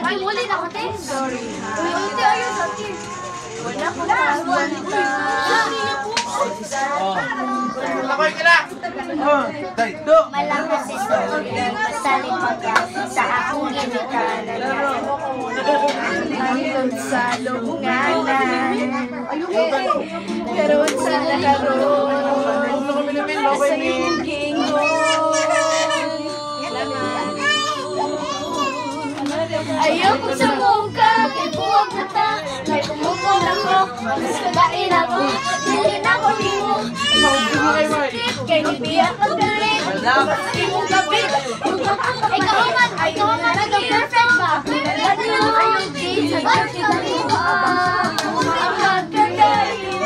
Ay, muli na ko, te. Sorry ha. Uy, ayun sa te. Wala ko kasuwanta. Lakoy ka na! Malakas istorya, pasalin pagka sa akong ginikanan. Hanggang sa lunganan. Karoon sa nakaroon. Sa iyong gingon. Ayoko sa mungka, kay buwag na ta. May pumupon ako, mas kagain ako. Dili na ko nimo. Kay nibiyak ang galit. Kasi mong gabi. Ikaw man, nag-perfect ba? Lagi na kayong day sa gagawin. Ang magkagaling.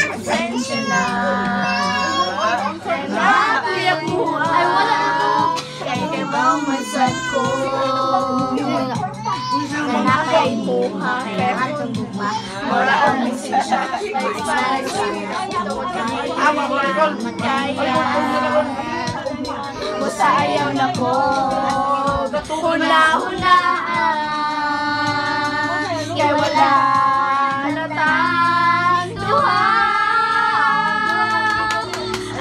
Pasensya na. Kuya buhay. Ay, wala na ko. Kay kabaw masad ko. Nanakay buha. Kaya atong gugma. Wala ang mesensya. Mataya. Musayaw na ko. Huna-hunaan. Kaya wala halatang duha.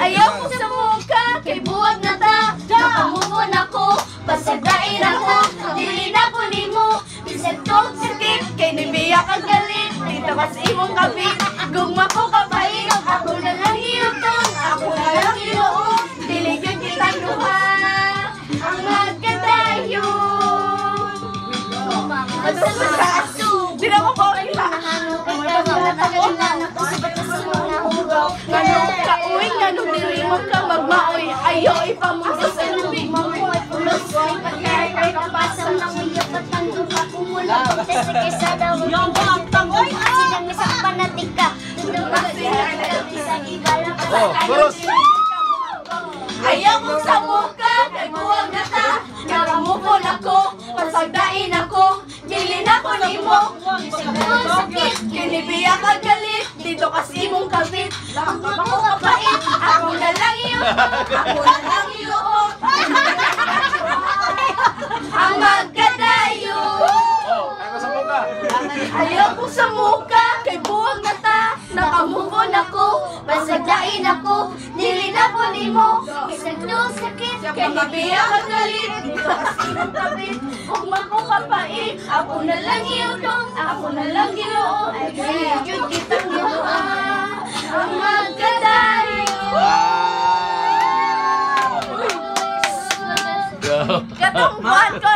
Ayaw ko sa mukha. Kay buwag na ta. Nakamumon ako. Pasagdain ako. Dili na ko nimo. Bisan kong sakit. Kay nibiyak ang galit. Dito ka sa imong kabit. Gugma ko kapain. Ako na lang iutong. Ako na lang iuong. Dili yun kitang duha. Ang magkadayo. Di na ko pa rin pa. Ganong ka, uy, ganong dili mo ka magmaoy. Ayaw ipamusos sa lubig mo. Kaya kapasang ng iyo patanggo ka kumula. Kasi kaysa daw yung pagtanggol. Silang isang panatika. Ito ba siya isang igalang Ayaw mo sa mukha, kay buwag na ta. Nakamupon ako, pasagdain ako. Dili na ko nimo. Ang sakit. Kinibiyak ang galit. Dito kasi mong kabit. Lakang ka ko kapait. Ako na lang iyo. Ako na lang iyo. Ang magkadayo. Ayaw ko sa mukha, kay buwag na ta. Nakamupon ako, pasagdain ako. Dili na ko nimo. Isang yung sakit. Kinibiyak ang galit. Dito kasi mong kabit. Kung makukapait. Ako na lang iyo. Ako na lang iyo. Ay, yun kitang luha. Ang magkadayo. Katong buwan ko